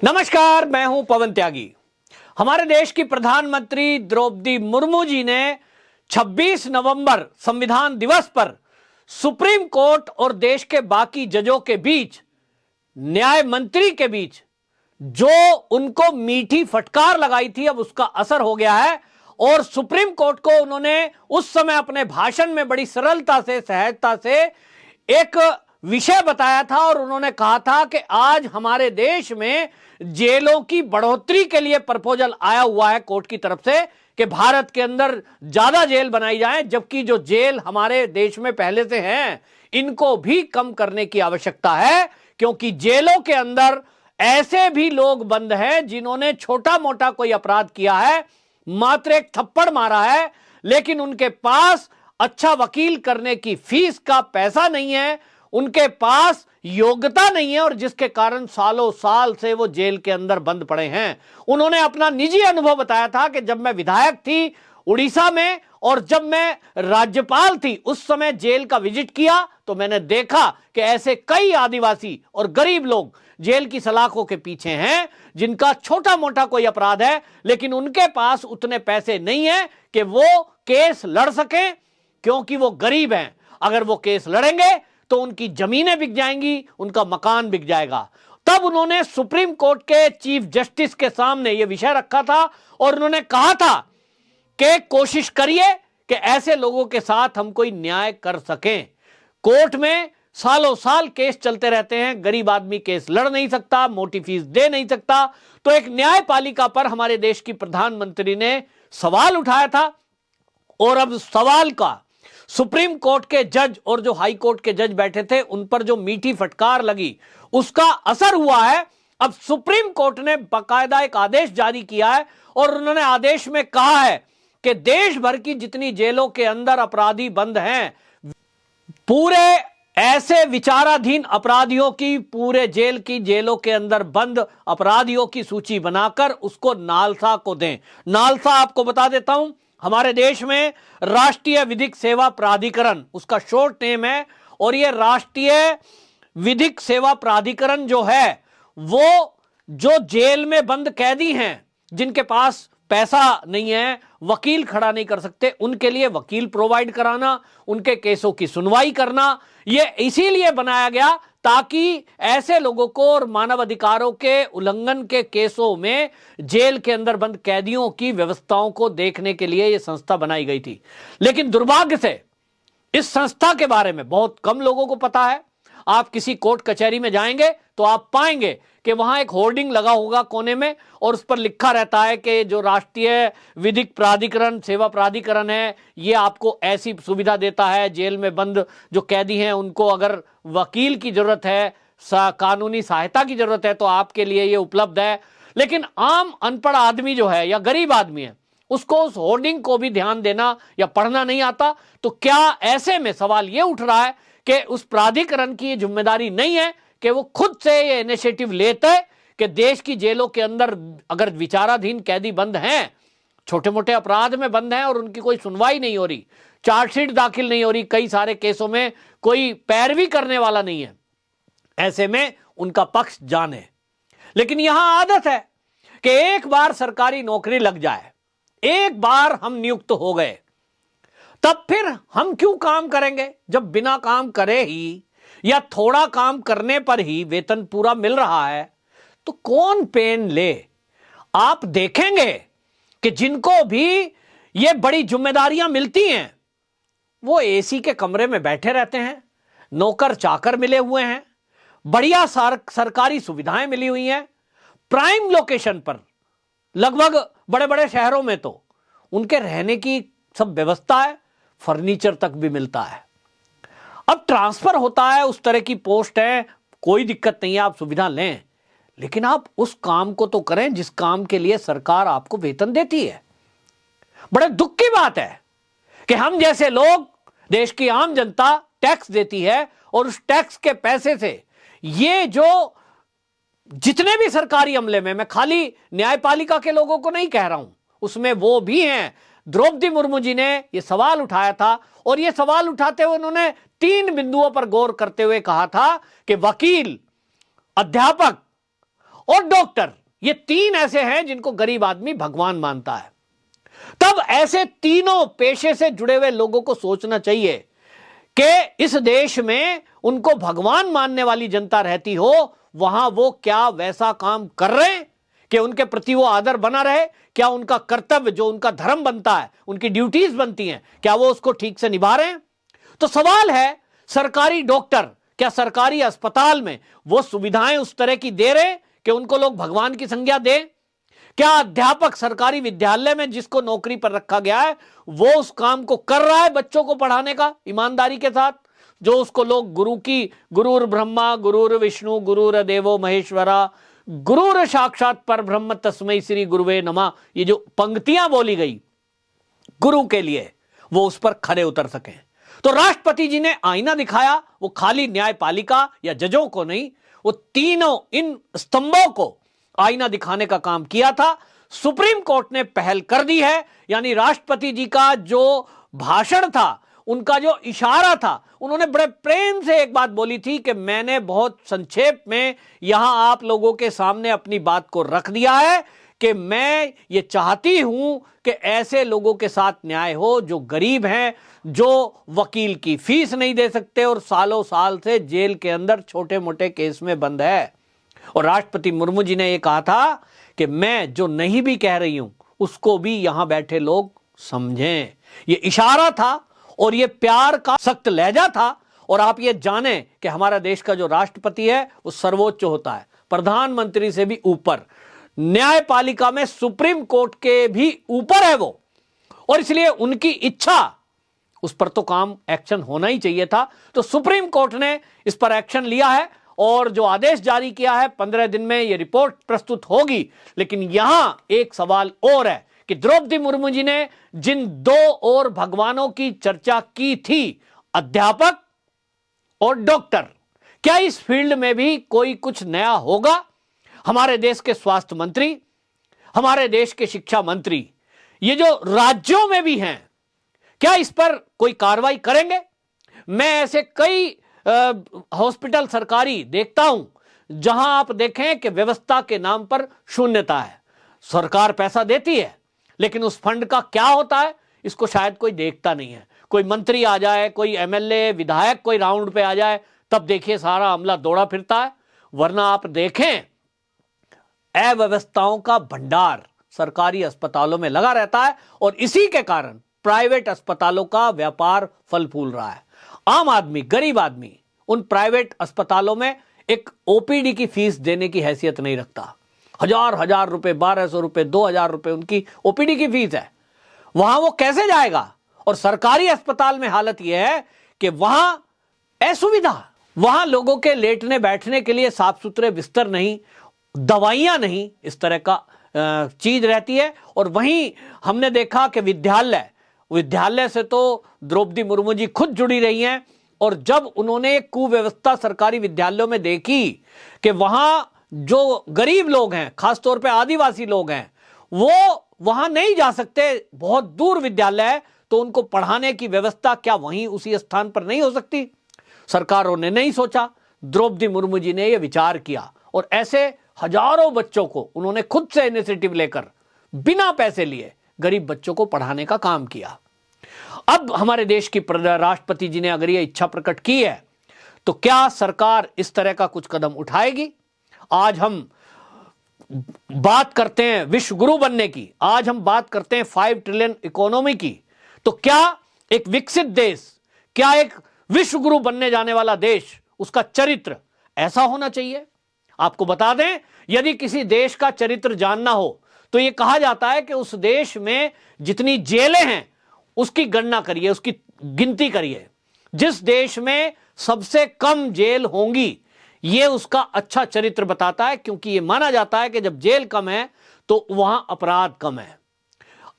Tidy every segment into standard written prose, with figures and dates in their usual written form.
नमस्कार, मैं हूं पवन त्यागी। हमारे देश की प्रधानमंत्री द्रौपदी मुर्मू जी ने 26 नवंबर संविधान दिवस पर सुप्रीम कोर्ट और देश के बाकी जजों के बीच, न्याय मंत्री के बीच जो उनको मीठी फटकार लगाई थी, अब उसका असर हो गया है। और सुप्रीम कोर्ट को उन्होंने उस समय अपने भाषण में बड़ी सरलता से, सहजता से एक विषय बताया था और उन्होंने कहा था कि आज हमारे देश में जेलों की बढ़ोतरी के लिए प्रपोजल आया हुआ है कोर्ट की तरफ से कि भारत के अंदर ज्यादा जेल बनाई जाए, जबकि जो जेल हमारे देश में पहले से हैं इनको भी कम करने की आवश्यकता है, क्योंकि जेलों के अंदर ऐसे भी लोग बंद हैं जिन्होंने छोटा मोटा कोई अपराध किया है, मात्र एक थप्पड़ मारा है, लेकिन उनके पास अच्छा वकील करने की फीस का पैसा नहीं है, उनके पास योग्यता नहीं है और जिसके कारण सालों साल से वो जेल के अंदर बंद पड़े हैं। उन्होंने अपना निजी अनुभव बताया था कि जब मैं विधायक थी उड़ीसा में और जब मैं राज्यपाल थी उस समय जेल का विजिट किया तो मैंने देखा कि ऐसे कई आदिवासी और गरीब लोग जेल की सलाखों के पीछे हैं जिनका छोटा मोटा कोई अपराध है, लेकिन उनके पास उतने पैसे नहीं है कि वो केस लड़ सकें, क्योंकि वो गरीब हैं। अगर वो केस लड़ेंगे तो उनकी जमीनें बिक जाएंगी, उनका मकान बिक जाएगा। तब उन्होंने सुप्रीम कोर्ट के चीफ जस्टिस के सामने यह विषय रखा था और उन्होंने कहा था कि कोशिश करिए कि ऐसे लोगों के साथ हम कोई न्याय कर सकें। कोर्ट में सालों साल केस चलते रहते हैं, गरीब आदमी केस लड़ नहीं सकता, मोटी फीस दे नहीं सकता। तो एक न्यायपालिका पर हमारे देश की प्रधानमंत्री ने सवाल उठाया था और अब सवाल का सुप्रीम कोर्ट के जज और जो हाई कोर्ट के जज बैठे थे उन पर जो मीठी फटकार लगी उसका असर हुआ है। अब सुप्रीम कोर्ट ने बाकायदा एक आदेश जारी किया है और उन्होंने आदेश में कहा है कि देश भर की जितनी जेलों के अंदर अपराधी बंद हैं, पूरे ऐसे विचाराधीन अपराधियों की, पूरे जेल की जेलों के अंदर बंद अपराधियों की सूची बनाकर उसको नालसा को दें। नालसा आपको बता देता हूं, हमारे देश में राष्ट्रीय विधिक सेवा प्राधिकरण उसका शॉर्ट नेम है, और यह राष्ट्रीय विधिक सेवा प्राधिकरण जो है वो जो जेल में बंद कैदी हैं जिनके पास पैसा नहीं है, वकील खड़ा नहीं कर सकते, उनके लिए वकील प्रोवाइड कराना, उनके केसों की सुनवाई करना, यह इसीलिए बनाया गया ताकि ऐसे लोगों को और मानव अधिकारों के उल्लंघन के केसों में जेल के अंदर बंद कैदियों की व्यवस्थाओं को देखने के लिए यह संस्था बनाई गई थी। लेकिन दुर्भाग्य से इस संस्था के बारे में बहुत कम लोगों को पता है। आप किसी कोर्ट कचहरी में जाएंगे तो आप पाएंगे कि वहां एक होर्डिंग लगा होगा कोने में और उस पर लिखा रहता है कि जो राष्ट्रीय विधिक प्राधिकरण सेवा प्राधिकरण है ये आपको ऐसी सुविधा देता है, जेल में बंद जो कैदी हैं उनको अगर वकील की जरूरत है, कानूनी सहायता की जरूरत है तो आपके लिए ये उपलब्ध है। लेकिन आम अनपढ़ आदमी जो है या गरीब आदमी है उसको उस होर्डिंग को भी ध्यान देना या पढ़ना नहीं आता। तो क्या ऐसे में सवाल ये उठ रहा है कि उस प्राधिकरण की ये जिम्मेदारी नहीं है कि वो खुद से ये इनिशिएटिव लेते हैं कि देश की जेलों के अंदर अगर विचाराधीन कैदी बंद हैं, छोटे मोटे अपराध में बंद हैं और उनकी कोई सुनवाई नहीं हो रही, चार्जशीट दाखिल नहीं हो रही, कई सारे केसों में कोई पैरवी करने वाला नहीं है, ऐसे में उनका पक्ष जाने। लेकिन यहां आदत है कि एक बार सरकारी नौकरी लग जाए, एक बार हम नियुक्त हो गए, तब फिर हम क्यों काम करेंगे जब बिना काम करे ही या थोड़ा काम करने पर ही वेतन पूरा मिल रहा है, तो कौन पेन ले। आप देखेंगे कि जिनको भी ये बड़ी जिम्मेदारियां मिलती हैं वो एसी के कमरे में बैठे रहते हैं, नौकर चाकर मिले हुए हैं, बढ़िया सरकारी सुविधाएं मिली हुई हैं, प्राइम लोकेशन पर, लगभग बड़े बड़े शहरों में तो उनके रहने की सब व्यवस्था है, फर्नीचर तक भी मिलता है। अब ट्रांसफर होता है, उस तरह की पोस्ट है, कोई दिक्कत नहीं है, आप सुविधा लें, लेकिन आप उस काम को तो करें जिस काम के लिए सरकार आपको वेतन देती है। बड़े दुख की बात है कि हम जैसे लोग, देश की आम जनता टैक्स देती है और उस टैक्स के पैसे से ये जो जितने भी सरकारी अमले में, मैं खाली न्यायपालिका के लोगों को नहीं कह रहा हूं, उसमें वो भी हैं। द्रौपदी मुर्मू जी ने यह सवाल उठाया था और यह सवाल उठाते हुए उन्होंने 3 बिंदुओं पर गौर करते हुए कहा था कि वकील, अध्यापक और डॉक्टर, ये तीन ऐसे हैं जिनको गरीब आदमी भगवान मानता है। तब ऐसे तीनों पेशे से जुड़े हुए लोगों को सोचना चाहिए कि इस देश में उनको भगवान मानने वाली जनता रहती हो, वहां वो क्या वैसा काम कर रहे हैं कि उनके प्रति वो आदर बना रहे? क्या उनका कर्तव्य, जो उनका धर्म बनता है, उनकी ड्यूटीज बनती हैं, क्या वो उसको ठीक से निभा रहे हैं? तो सवाल है, सरकारी डॉक्टर क्या सरकारी अस्पताल में वो सुविधाएं उस तरह की दे रहे कि उनको लोग भगवान की संज्ञा दें? क्या अध्यापक सरकारी विद्यालय में जिसको नौकरी पर रखा गया है वो उस काम को कर रहा है बच्चों को पढ़ाने का ईमानदारी के साथ, जो उसको लोग गुरुर ब्रह्मा गुरुर विष्णु गुरुर देवो महेश्वरा गुरुर साक्षात पर ब्रह्म तस्मै श्री गुरुवे नमः, ये जो पंक्तियां बोली गई गुरु के लिए, वो उस पर खरे उतर सके? तो राष्ट्रपति जी ने आईना दिखाया, वो खाली न्यायपालिका या जजों को नहीं, वो तीनों इन स्तंभों को आईना दिखाने का काम किया था। सुप्रीम कोर्ट ने पहल कर दी है, यानी राष्ट्रपति जी का जो भाषण था, उनका जो इशारा था, उन्होंने बड़े प्रेम से एक बात बोली थी कि मैंने बहुत संक्षेप में यहां आप लोगों के सामने अपनी बात को रख दिया है कि मैं ये चाहती हूं कि ऐसे लोगों के साथ न्याय हो जो गरीब हैं, जो वकील की फीस नहीं दे सकते और सालों साल से जेल के अंदर छोटे मोटे केस में बंद है। और राष्ट्रपति मुर्मू जी ने यह कहा था कि मैं जो नहीं भी कह रही हूं उसको भी यहां बैठे लोग समझें। ये इशारा था और ये प्यार का सख्त लहजा था। और आप ये जाने कि हमारा देश का जो राष्ट्रपति है वो सर्वोच्च होता है, प्रधानमंत्री से भी ऊपर, न्यायपालिका में सुप्रीम कोर्ट के भी ऊपर है वो, और इसलिए उनकी इच्छा, उस पर तो काम एक्शन होना ही चाहिए था। तो सुप्रीम कोर्ट ने इस पर एक्शन लिया है और जो आदेश जारी किया है 15 दिन में ये रिपोर्ट प्रस्तुत होगी। लेकिन यहां एक सवाल और है कि द्रौपदी मुर्मू जी ने जिन दो और भगवानों की चर्चा की थी, अध्यापक और डॉक्टर, क्या इस फील्ड में भी कोई कुछ नया होगा? हमारे देश के स्वास्थ्य मंत्री, हमारे देश के शिक्षा मंत्री, ये जो राज्यों में भी हैं, क्या इस पर कोई कार्रवाई करेंगे? मैं ऐसे कई हॉस्पिटल सरकारी देखता हूं जहां आप देखें कि व्यवस्था के नाम पर शून्यता है। सरकार पैसा देती है लेकिन उस फंड का क्या होता है इसको शायद कोई देखता नहीं है। कोई मंत्री आ जाए, कोई एमएलए विधायक कोई राउंड पे आ जाए, तब देखिए सारा अमला दौड़ा फिरता है। वरना आप देखें अव्यवस्थाओं का भंडार सरकारी अस्पतालों में लगा रहता है और इसी के कारण प्राइवेट अस्पतालों का व्यापार फल फूल रहा है। आम आदमी, गरीब आदमी उन प्राइवेट अस्पतालों में एक ओपीडी की फीस देने की हैसियत नहीं रखता। हजार रुपए, 1200 रुपए, 2000 रुपए उनकी ओपीडी की फीस है। वहां वो कैसे जाएगा? और सरकारी अस्पताल में हालत यह है कि वहां असुविधा, वहां लोगों के लेटने बैठने के लिए साफ सुथरे बिस्तर नहीं, दवाइयां नहीं, इस तरह का चीज रहती है। और वहीं हमने देखा कि विद्यालय से तो द्रौपदी मुर्मू जी खुद जुड़ी रही हैं, और जब उन्होंने कुव्यवस्था सरकारी विद्यालयों में देखी कि वहां जो गरीब लोग हैं, खासतौर पे आदिवासी लोग हैं, वो वहां नहीं जा सकते, बहुत दूर विद्यालय है, तो उनको पढ़ाने की व्यवस्था क्या वहीं उसी स्थान पर नहीं हो सकती? सरकारों ने नहीं सोचा, द्रौपदी मुर्मू जी ने यह विचार किया और ऐसे हजारों बच्चों को उन्होंने खुद से इनिशिएटिव लेकर बिना पैसे लिए गरीब बच्चों को पढ़ाने का काम किया। अब हमारे देश की राष्ट्रपति जी ने अगर यह इच्छा प्रकट की है तो क्या सरकार इस तरह का कुछ कदम उठाएगी? आज हम बात करते हैं विश्व गुरु बनने की, आज हम बात करते हैं 5 ट्रिलियन इकोनॉमी की, तो क्या एक विकसित देश, क्या एक विश्व गुरु बनने जाने वाला देश, उसका चरित्र ऐसा होना चाहिए? आपको बता दें, यदि किसी देश का चरित्र जानना हो तो यह कहा जाता है कि उस देश में जितनी जेलें हैं उसकी गणना करिए, उसकी गिनती करिए। जिस देश में सबसे कम जेल होंगी यह उसका अच्छा चरित्र बताता है, क्योंकि यह माना जाता है कि जब जेल कम है तो वहां अपराध कम है।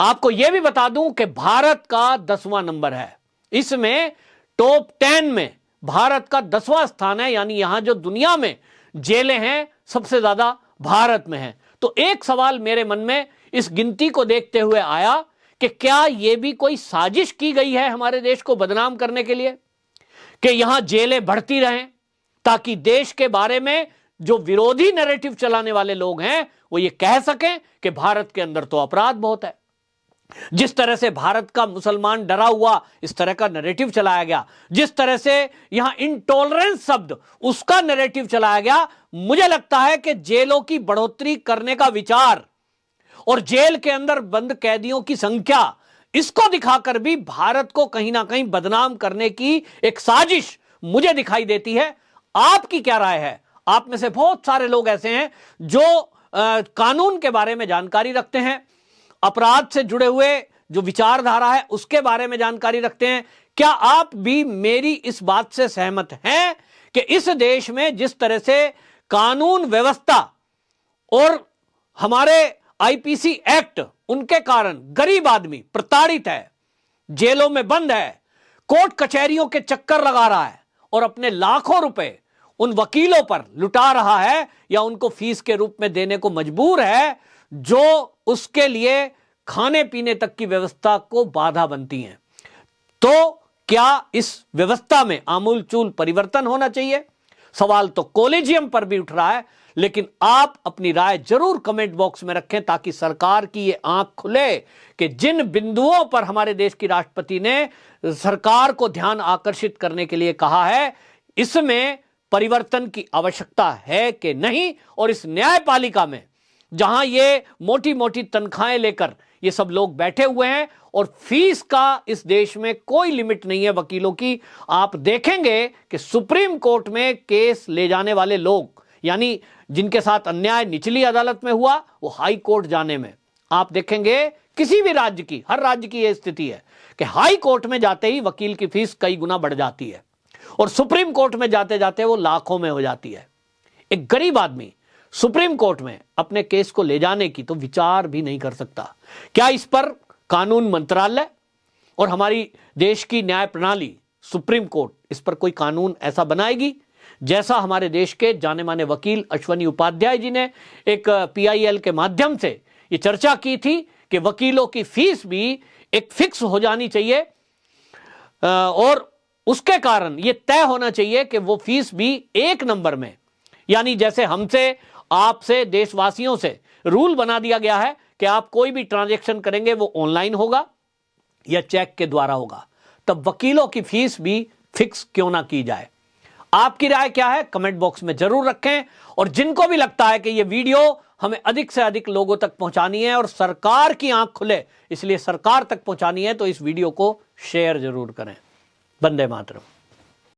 आपको यह भी बता दूं कि भारत का 10वां नंबर है, इसमें टॉप 10 में भारत का 10वां स्थान है, यानी यहां जो दुनिया में जेलें हैं सबसे ज्यादा भारत में है। तो एक सवाल मेरे मन में इस गिनती को देखते हुए आया कि क्या यह भी कोई साजिश की गई है हमारे देश को बदनाम करने के लिए, कि यहां जेलें बढ़ती रहें ताकि देश के बारे में जो विरोधी नैरेटिव चलाने वाले लोग हैं वो ये कह सकें कि भारत के अंदर तो अपराध बहुत है। जिस तरह से भारत का मुसलमान डरा हुआ, इस तरह का नैरेटिव चलाया गया, जिस तरह से यहां इंटॉलरेंस शब्द, उसका नैरेटिव चलाया गया, मुझे लगता है कि जेलों की बढ़ोतरी करने का विचार और जेल के अंदर बंद कैदियों की संख्या, इसको दिखाकर भी भारत को कहीं ना कहीं बदनाम करने की एक साजिश मुझे दिखाई देती है। आपकी क्या राय है? आप में से बहुत सारे लोग ऐसे हैं जो कानून के बारे में जानकारी रखते हैं, अपराध से जुड़े हुए जो विचारधारा है उसके बारे में जानकारी रखते हैं। क्या आप भी मेरी इस बात से सहमत हैं कि इस देश में जिस तरह से कानून व्यवस्था और हमारे आईपीसी एक्ट, उनके कारण गरीब आदमी प्रताड़ित है, जेलों में बंद है, कोर्ट कचहरियों के चक्कर लगा रहा है और अपने लाखों रुपए उन वकीलों पर लुटा रहा है या उनको फीस के रूप में देने को मजबूर है, जो उसके लिए खाने पीने तक की व्यवस्था को बाधा बनती हैं? तो क्या इस व्यवस्था में आमूलचूल परिवर्तन होना चाहिए? सवाल तो कॉलेजियम पर भी उठ रहा है, लेकिन आप अपनी राय जरूर कमेंट बॉक्स में रखें ताकि सरकार की ये आंख खुले कि जिन बिंदुओं पर हमारे देश की राष्ट्रपति ने सरकार को ध्यान आकर्षित करने के लिए कहा है, इसमें परिवर्तन की आवश्यकता है कि नहीं। और इस न्यायपालिका में जहां ये मोटी मोटी तनख्वाहें लेकर ये सब लोग बैठे हुए हैं और फीस का इस देश में कोई लिमिट नहीं है वकीलों की, आप देखेंगे कि सुप्रीम कोर्ट में केस ले जाने वाले लोग, यानी जिनके साथ अन्याय निचली अदालत में हुआ, वो हाई कोर्ट जाने में आप देखेंगे किसी भी राज्य की, हर राज्य की यह स्थिति है कि हाई कोर्ट में जाते ही वकील की फीस कई गुना बढ़ जाती है और सुप्रीम कोर्ट में जाते जाते वो लाखों में हो जाती है। एक गरीब आदमी सुप्रीम कोर्ट में अपने केस को ले जाने की तो विचार भी नहीं कर सकता। क्या इस पर कानून मंत्रालय और हमारी देश की न्याय प्रणाली, सुप्रीम कोर्ट, इस पर कोई कानून ऐसा बनाएगी जैसा हमारे देश के जाने माने वकील अश्वनी उपाध्याय जी ने एक पीआईएल के माध्यम से ये चर्चा की थी कि वकीलों की फीस भी एक फिक्स हो जानी चाहिए और उसके कारण ये तय होना चाहिए कि वो फीस भी एक नंबर में, यानी जैसे हमसे, आपसे, देशवासियों से रूल बना दिया गया है कि आप कोई भी ट्रांजैक्शन करेंगे वो ऑनलाइन होगा या चेक के द्वारा होगा, तब वकीलों की फीस भी फिक्स क्यों ना की जाए। आपकी राय क्या है? कमेंट बॉक्स में जरूर रखें। और जिनको भी लगता है कि ये वीडियो हमें अधिक से अधिक लोगों तक पहुंचानी है और सरकार की आंख खुले, इसलिए सरकार तक पहुंचानी है, तो इस वीडियो को शेयर जरूर करें। वंदे मातरम।